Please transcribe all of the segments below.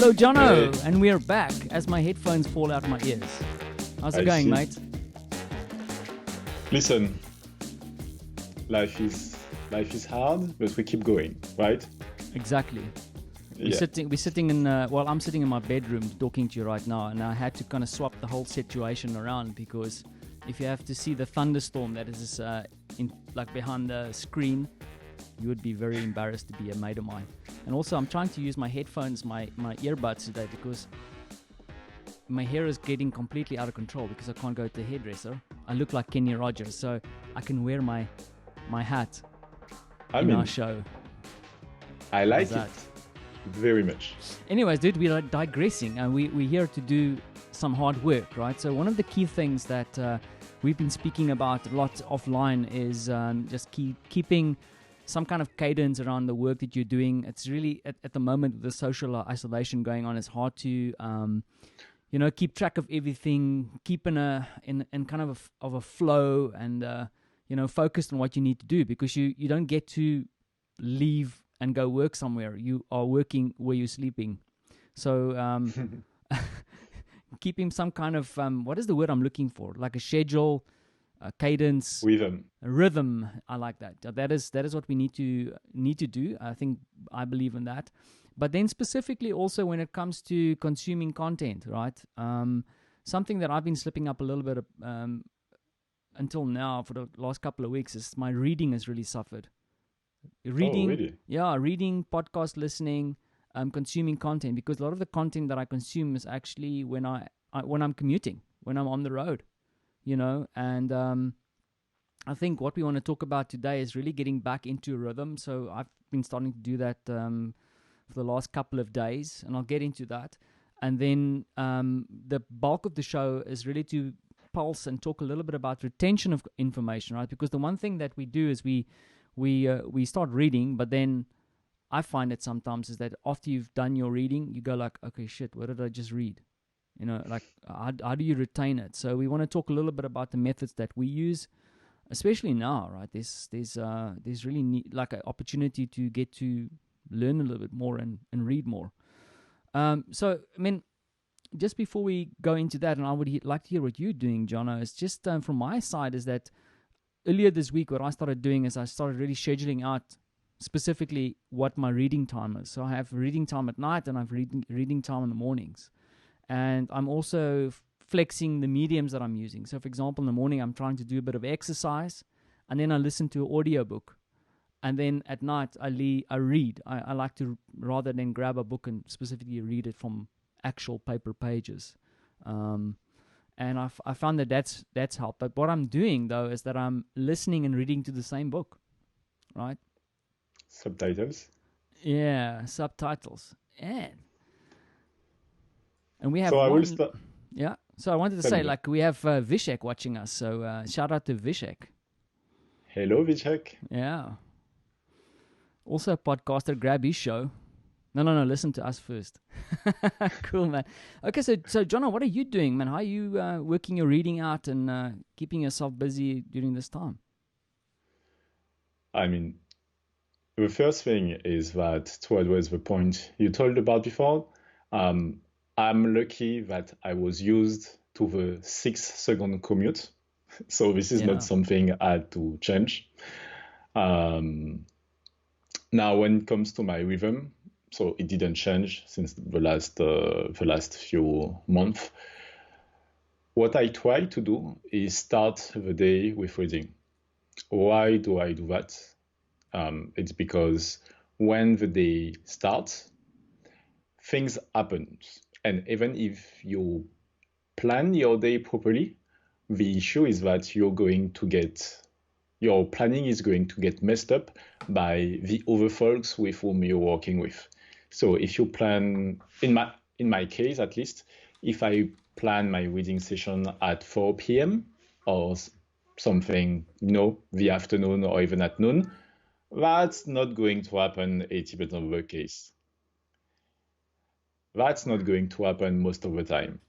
Hello, Jono, and we're back as my headphones fall out my ears. How's it going, mate? Listen, life is hard, but we keep going, right? Exactly. We're sitting in. I'm sitting in my bedroom talking to you right now, and I had to kind of swap the whole situation around because if you have to see the thunderstorm that is behind the screen, you would be very embarrassed to be a mate of mine. And also, I'm trying to use my headphones, my earbuds today because my hair is getting completely out of control because I can't go to the hairdresser. I look like Kenny Rogers, so I can wear my hat in our show. I like it very much. Anyways, dude, we are digressing, and we're here to do some hard work, right? So one of the key things that we've been speaking about a lot offline is just keeping some kind of cadence around the work that you're doing. It's really, at the moment with the social isolation going on, it's hard to, keep track of everything, keep in kind of a flow and, focused on what you need to do because you don't get to leave and go work somewhere. You are working where you're sleeping. So keeping some kind of, what is the word I'm looking for? Like a schedule, a cadence, rhythm. I like that. That is what we need to do. I believe in that. But then specifically also when it comes to consuming content, right? Something that I've been slipping up a little bit until now for the last couple of weeks is my reading has really suffered. Reading, really? Yeah, reading, podcast listening, consuming content, because a lot of the content that I consume is actually when I'm commuting, when I'm on the road. And I think what we want to talk about today is really getting back into a rhythm. So I've been starting to do that for the last couple of days, and I'll get into that. And then the bulk of the show is really to pulse and talk a little bit about retention of information, right? Because the one thing that we do is we start reading, but then I find it sometimes is that after you've done your reading, you go like, okay, shit, what did I just read? How do you retain it? So we want to talk a little bit about the methods that we use, especially now, right? There's really like an opportunity to get to learn a little bit more and read more. So, I mean, just before we go into that, and I would like to hear what you're doing, Jono, is just from my side is that earlier this week, what I started doing is I started really scheduling out specifically what my reading time is. So I have reading time at night and I have reading time in the mornings. And I'm also flexing the mediums that I'm using. So, for example, in the morning, I'm trying to do a bit of exercise, and then I listen to an audiobook. And then at night, I read. I like to, rather than grab a book and specifically read it from actual paper pages. And I found that's helped. But what I'm doing, though, is that I'm listening and reading to the same book, right? Subtitles? Yeah, subtitles. And we have So I will start. Yeah. So I wanted to say, we have Vishek watching us. So shout out to Vishek. Hello, Vishek. Yeah. Also a podcaster. Grab his show. No. Listen to us first. Cool, man. Okay, so Jono, what are you doing, man? How are you working your reading out and keeping yourself busy during this time? I mean, the first thing is that to address the point you told about before, I'm lucky that I was used to the 6-second commute. So this is not something I had to change. Now, when it comes to my rhythm, so it didn't change since the last few months. What I try to do is start the day with reading. Why do I do that? It's because when the day starts, things happen. And even if you plan your day properly, the issue is that your planning is going to get messed up by the other folks with whom you're working with. So if you plan, in my case at least, if I plan my reading session at 4 p.m. or something, the afternoon or even at noon, that's not going to happen 80% of the case. That's not going to happen most of the time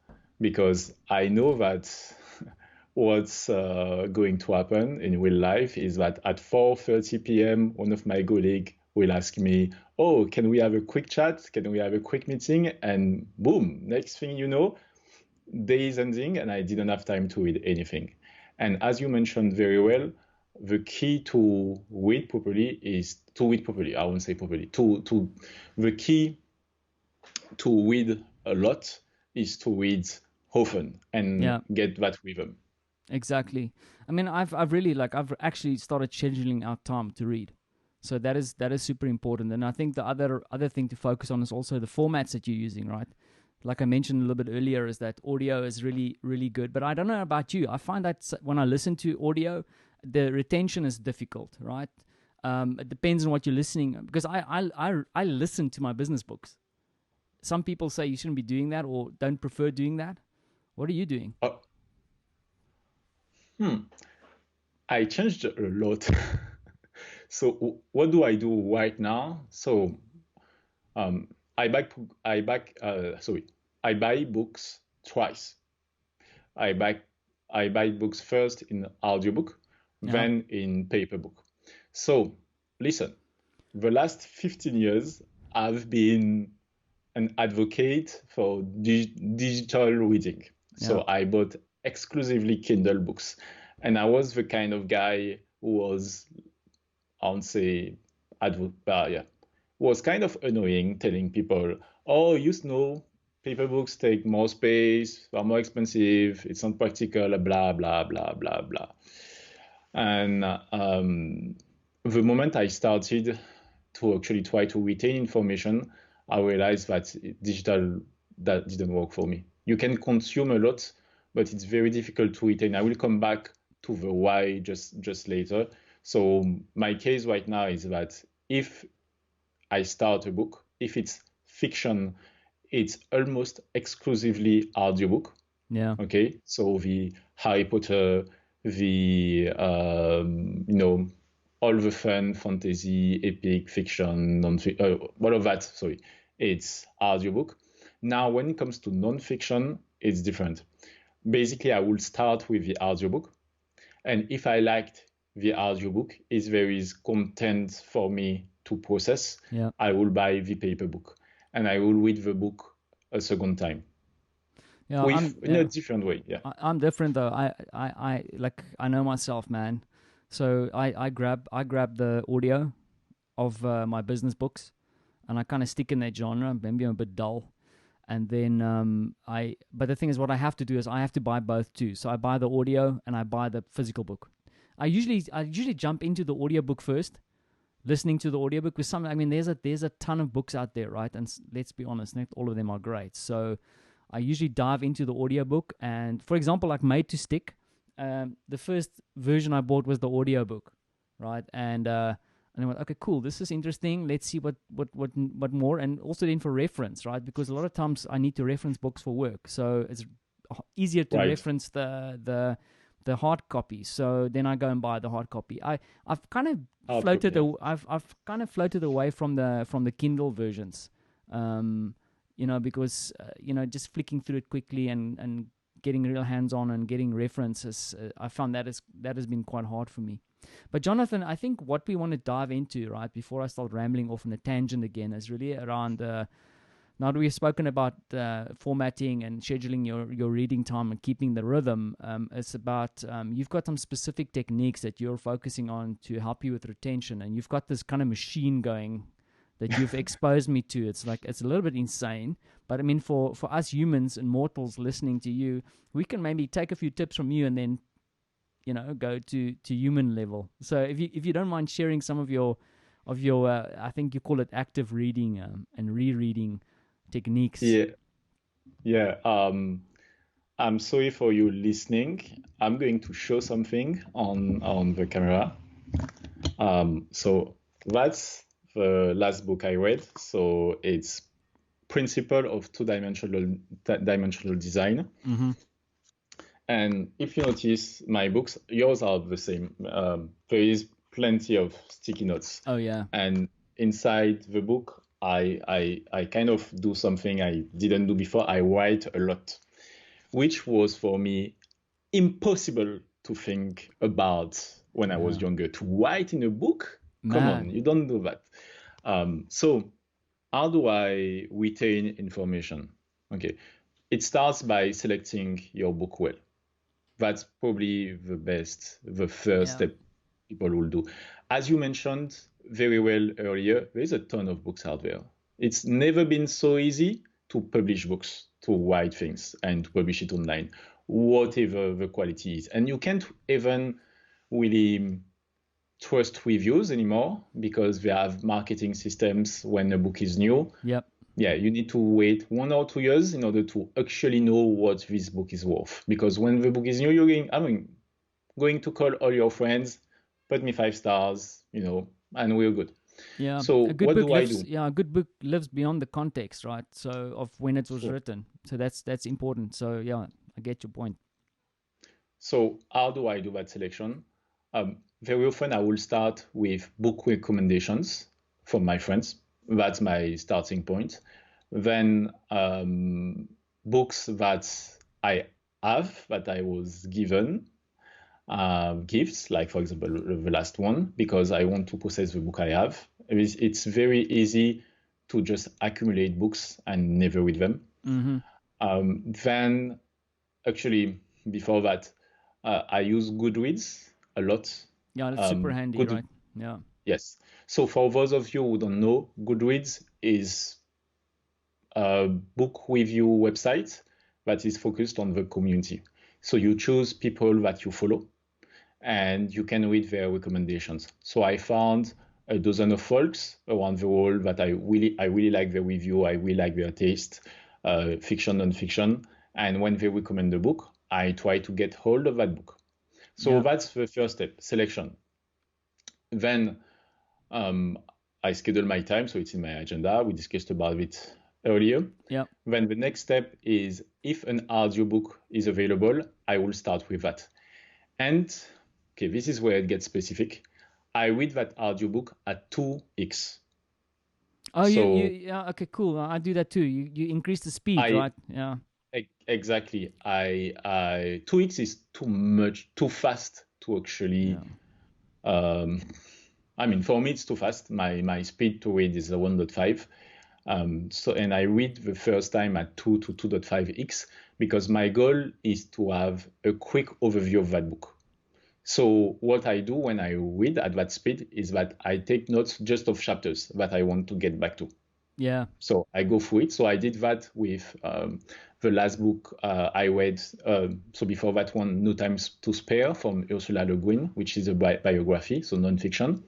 because I know that what's going to happen in real life is that at 4:30 p.m., one of my colleagues will ask me, oh, can we have a quick chat? Can we have a quick meeting? And boom, next thing you know, day is ending and I didn't have time to read anything. And as you mentioned very well, the key to read properly is to read properly. I won't say properly. The key to read a lot is to read often and Yeah, get that rhythm. exactly. I mean, I've really like I've actually started scheduling out time to read. So that is super important. And I think the other thing to focus on is also the formats that you're using, right? Like I mentioned a little bit earlier, is that audio is really, really good. But I don't know about you. I find that when I listen to audio, the retention is difficult, right? It depends on what you're listening, because I listen to my business books. Some people say you shouldn't be doing that or don't prefer doing that. What are you doing? Uh, I changed a lot. So what do I do right now? So um, I buy I buy sorry I buy books twice. I buy I buy books first in audiobook, Yeah, then in paper book. So listen, the last 15 years I've been an advocate for digital reading. yeah, So I bought exclusively Kindle books. And I was the kind of guy who was, I won't say, yeah, was kind of annoying telling people, oh, paper books take more space, are more expensive, it's not practical, blah, blah, blah, blah, blah. And the moment I started to actually try to retain information, I realized that digital that didn't work for me. You can consume a lot, but it's very difficult to retain. I will come back to the why just later. So my case right now is that if I start a book, if it's fiction, it's almost exclusively audiobook. yeah, Okay, so the Harry Potter, the all the fun fantasy, epic fiction, all of that. Sorry, it's audiobook. Now, when it comes to non-fiction, it's different. Basically, I will start with the audiobook, and if I liked the audiobook, if there is content for me to process, yeah. I will buy the paper book, and I will read the book a second time Yeah, with in a different way. Yeah. I'm different though. I like I know myself, man. So I grab the audio of my business books, and I kind of stick in that genre. Maybe I'm a bit dull, and then But the thing is, what I have to do is I have to buy both too. So I buy the audio and I buy the physical book. I usually jump into the audiobook first, listening to the audiobook with some. I mean, there's a ton of books out there, right? And let's be honest, not all of them are great. So I usually dive into the audiobook, and for example, like Made to Stick, the first version I bought was the audiobook, right? And I went, okay, cool, this is interesting. Let's see what more, and also then for reference, right? Because a lot of times I need to reference books for work, so it's easier to Right. reference the hard copy. So then I go and buy the hard copy. I've kind of Hard copy. floated Yeah. I've kind of floated away from the Kindle versions. Because just flicking through it quickly and getting real hands on and getting references, I found that has been quite hard for me. But Jonathan, I think what we want to dive into, right, before I start rambling off on a tangent again, is really around now that we've spoken about formatting and scheduling your reading time and keeping the rhythm. It's about you've got some specific techniques that you're focusing on to help you with retention, and you've got this kind of machine going that you've exposed me to. It's like, it's a little bit insane, but I mean, for us humans and mortals listening to you, we can maybe take a few tips from you and then go to human level. So if you don't mind sharing some of your I think you call it active reading and rereading techniques. Yeah. Yeah. I'm sorry for you listening. I'm going to show something on the camera. So that's the last book I read. So it's Principle of Two-Dimensional Design. Mm-hmm. And if you notice, my books, yours are the same. There is plenty of sticky notes. Oh yeah. And inside the book, I kind of do something I didn't do before. I write a lot, which was for me impossible to think about when I was Yeah. younger. To write in a book? Come on, Man. you don't do that. So how do I retain information? Okay, it starts by selecting your book well. That's probably the first Yeah. step people will do. As you mentioned very well earlier, there is a ton of books out there. It's never been so easy to publish books, to write things, and to publish it online, whatever the quality is. And you can't even really trust reviews anymore because they have marketing systems when a book is new. Yep. Yeah, you need to wait 1 or 2 years in order to actually know what this book is worth. Because when the book is new, going to call all your friends, put me 5 stars, and we're good. Yeah. So what do I do? A good book lives beyond the context, right? So of when it was Sure. written. So that's important. So yeah, I get your point. So how do I do that selection? Very often I will start with book recommendations from my friends. That's my starting point. Then books that I have, that I was given, gifts, like for example the last one, because I want to possess the book I have. It's very easy to just accumulate books and never read them. Then actually before that, I use Goodreads a lot. Yeah, that's super handy, Good, right? Yeah. yes. So for those of you who don't know, Goodreads is a book review website that is focused on the community. So you choose people that you follow, and you can read their recommendations. So I found a dozen of folks around the world that I really like their review, I really like their taste, fiction, non-fiction, and when they recommend a book, I try to get hold of that book. So that's the first step, selection. Then I schedule my time, so it's in my agenda. We discussed about it earlier. Yeah. Then the next step is if an audiobook is available, I will start with that. And okay, this is where it gets specific. I read that audiobook at 2x. Oh, yeah, okay, cool. I do that too. You increase the speed, right? Yeah. Exactly. 2x is too fast to actually. Yeah. For me, it's too fast. My speed to read is 1.5. And I read the first time at 2 to 2.5x because my goal is to have a quick overview of that book. So what I do when I read at that speed is that I take notes just of chapters that I want to get back to. Yeah. So I go through it. So I did that with the last book I read. So before that one, No Time to Spare from Ursula Le Guin, which is a biography, so non-fiction.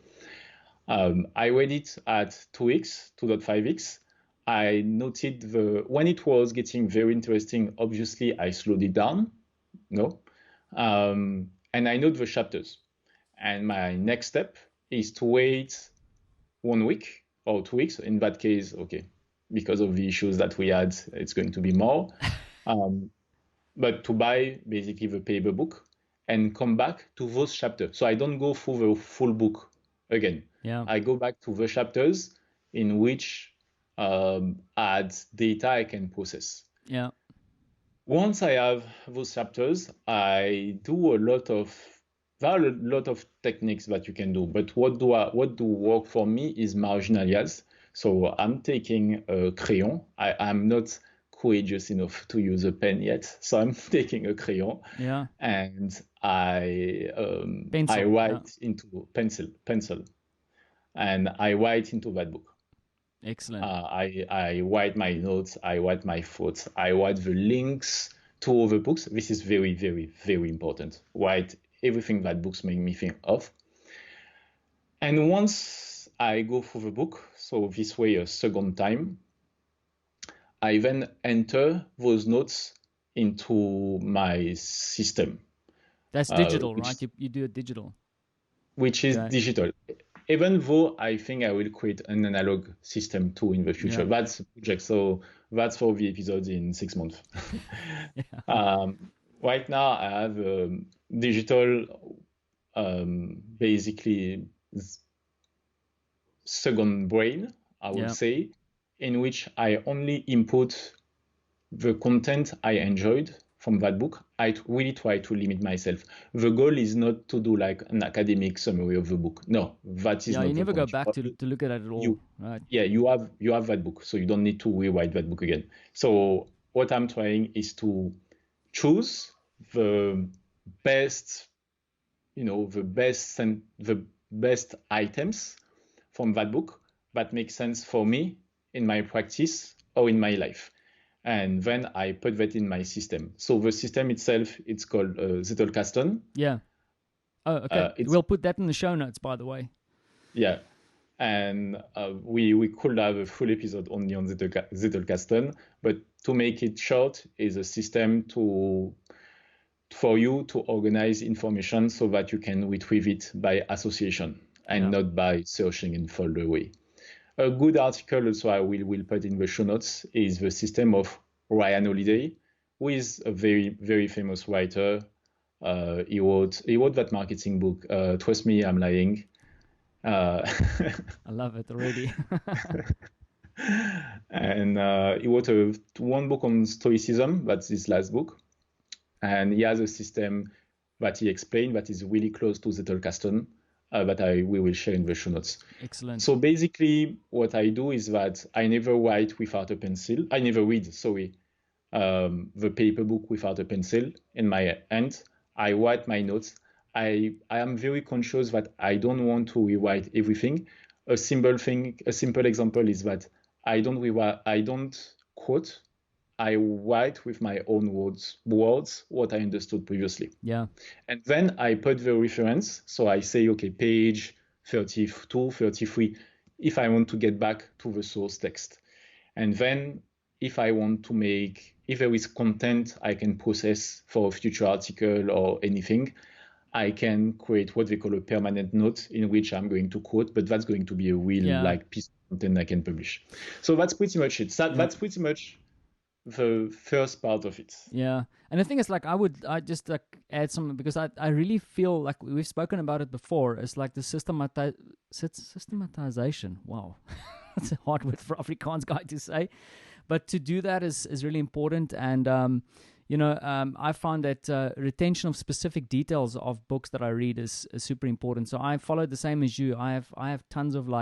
I read it at 2x, 2.5x. I noted when it was getting very interesting, obviously I slowed it down. And I note the chapters. And my next step is to wait 1 week or 2 weeks. In that case, okay, because of the issues that we had, it's going to be more. But to buy basically the paper book and come back to those chapters. So I don't go through the full book again. Yeah. I go back to the chapters in which add data I can process. Yeah. Once I have those chapters, I do there are a lot of techniques that you can do, but what do work for me is margin alias. So I'm taking a crayon. I'm not courageous enough to use a pen yet, so I'm taking a crayon. Yeah. And I Pencil, write into pencil, and I write into that book. Excellent. I write my notes, I write my thoughts, I write the links to other books. This is very, very, very important. Write everything that books make me think of. And once I go through the book, so this way a second time, I then enter those notes into my system. That's digital, right? You do it digital. Which is digital. Even though I think I will create an analog system too in the future. Yeah. That's a project. So that's for the episodes in 6 months. Right now I have a digital, basically second brain, I would say, in which I only input the content I enjoyed from that book, I really try to limit myself. The goal is not to do like an academic summary of the book. No, that is Yeah, not you the never go point. back to look at it at all, right? You have that book, so you don't need to rewrite that book again. So what I'm trying is to choose the best, the best items from that book that make sense for me in my practice or in my life. And then I put that in my system. So the system itself, it's called Zettelkasten. Yeah. Oh, okay. We'll put that in the show notes, by the way. Yeah. And we could have a full episode only on Zettelkasten, but to make it short, is a system for you to organize information so that you can retrieve it by association and not by searching in folder way. A good article also I will put in the show notes is the system of Ryan Holiday, who is a very, very famous writer. He wrote that marketing book, Trust Me, I'm Lying. I love it already. And he wrote one book on Stoicism, that's his last book. And he has a system that he explained that is really close to Zettelkasten, that we will share in the show notes. Excellent. So basically, what I do is that I never write without a pencil. I never read, the paper book without a pencil in my hand. I write my notes. I am very conscious that I don't want to rewrite everything. A simple example is that I don't quote. I write with my own words what I understood previously. Yeah. And then I put the reference. So I say, okay, page 32, 33, if I want to get back to the source text. And then if there is content I can process for a future article or anything, I can create what they call a permanent note in which I'm going to quote, but that's going to be a real piece of content I can publish. So that's pretty much it. That's pretty much the first part of it. Yeah. And the thing is, I just add something, because I really feel like we've spoken about it before. It's like the systematization. Wow. That's a hard word for Afrikaans guy to say. But to do that is really important. And, I find that retention of specific details of books that I read is super important. So I follow the same as you. I have tons of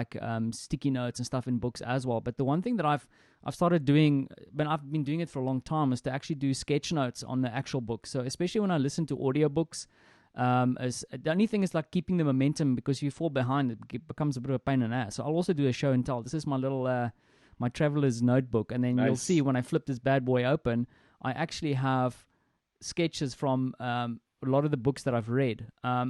sticky notes and stuff in books as well. But the one thing that I've started doing, but I've been doing it for a long time, is to actually do sketch notes on the actual book. So especially when I listen to audiobooks, the only thing is like keeping the momentum, because you fall behind, it becomes a bit of a pain in the ass. So I'll also do a show and tell. This is my little my traveler's notebook, and then you'll see when I flip this bad boy open, I actually have sketches from a lot of the books that I've read,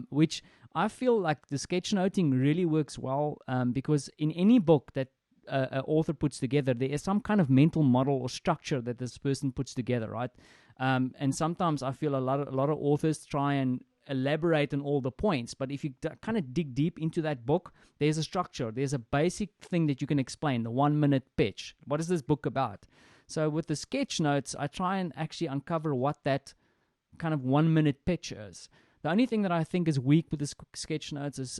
which I feel like the sketchnoting really works well, because in any book that an author puts together, there is some kind of mental model or structure that this person puts together, right? And sometimes I feel a lot of authors try and elaborate on all the points, but if you kind of dig deep into that book, there's a structure, there's a basic thing that you can explain, the 1-minute pitch. What is this book about? So with the sketch notes, I try and actually uncover what that kind of 1-minute pitch is. The only thing that I think is weak with the sketch notes is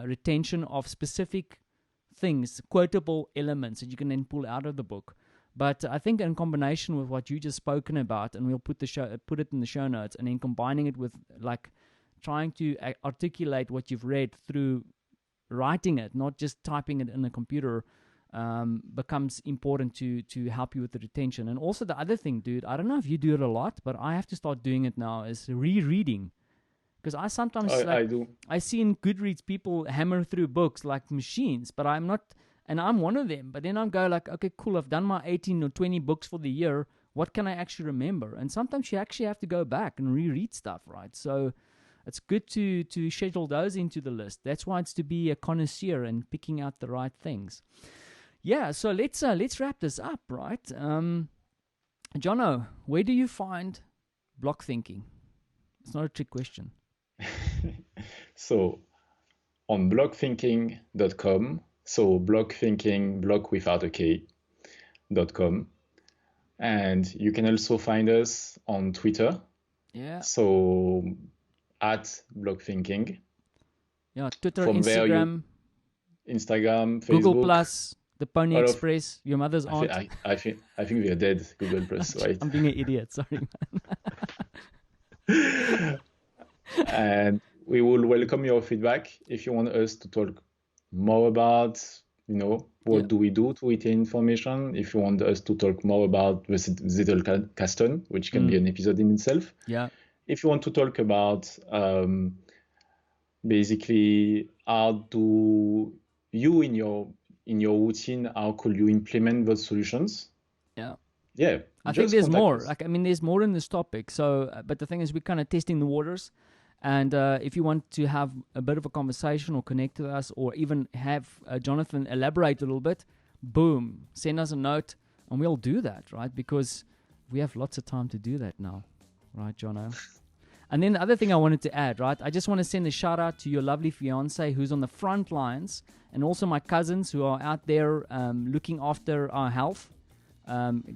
retention of specific things, quotable elements that you can then pull out of the book. But I think in combination with what you just spoken about, and we'll put it in the show notes, and then combining it with trying to articulate what you've read through writing it, not just typing it in a computer, becomes important to help you with the retention. And also the other thing, dude, I don't know if you do it a lot, but I have to start doing it now, is rereading. Because I sometimes I do. I see in Goodreads people hammer through books like machines, but I'm not, and I'm one of them. But then I'm go okay, cool, I've done my 18 or 20 books for the year. What can I actually remember? And sometimes you actually have to go back and reread stuff, right? So it's good to schedule those into the list. That's why it's to be a connoisseur and picking out the right things. Yeah, so let's wrap this up, right? Jono, where do you find block thinking? It's not a trick question. So on blockthinking.com, so blockthinking, block without a K.com. And you can also find us on Twitter. Yeah. So at blockthinking. Yeah, Twitter, Instagram, Facebook, Google Plus, The Pony All of- Express, your mother's I, aunt. thi- I think we are dead. Google Plus, right? I'm being an idiot. Sorry, man. And we will welcome your feedback if you want us to talk more about, what Yeah. do we do to retain information. If you want us to talk more about the Zettelkasten, which can be an episode in itself. Yeah. If you want to talk about basically how do you in your routine, how could you implement those solutions? Yeah. Yeah, I think just there's contact more. us. There's more in this topic. So, but the thing is, we're kind of testing the waters. And if you want to have a bit of a conversation or connect with us, or even have Jonathan elaborate a little bit, boom, send us a note, and we'll do that, right? Because we have lots of time to do that now, right, Jono? And then the other thing I wanted to add, right? I just want to send a shout out to your lovely fiance who's on the front lines, and also my cousins who are out there looking after our health.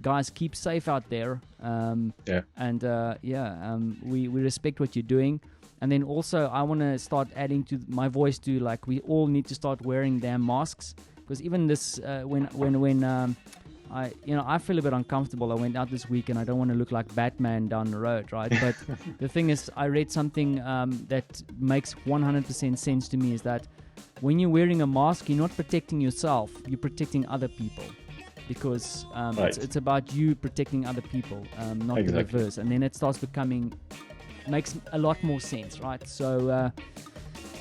Guys, keep safe out there. We respect what you're doing. And then also, I want to start adding to my voice to, like, we all need to start wearing damn masks, because even this I feel a bit uncomfortable. I went out this week and I don't want to look like Batman down the road, right? But the thing is, I read something that makes 100% sense to me, is that when you're wearing a mask, you're not protecting yourself, you're protecting other people. Because it's about you protecting other people, not the reverse. And then it starts makes a lot more sense, right? So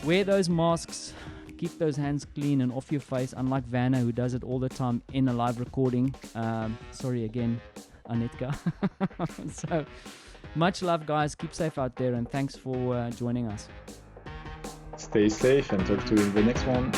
wear those masks, keep those hands clean and off your face, unlike Werner, who does it all the time in a live recording. Sorry again, Anetka. So much love, guys. Keep safe out there, and thanks for joining us. Stay safe and talk to you in the next one.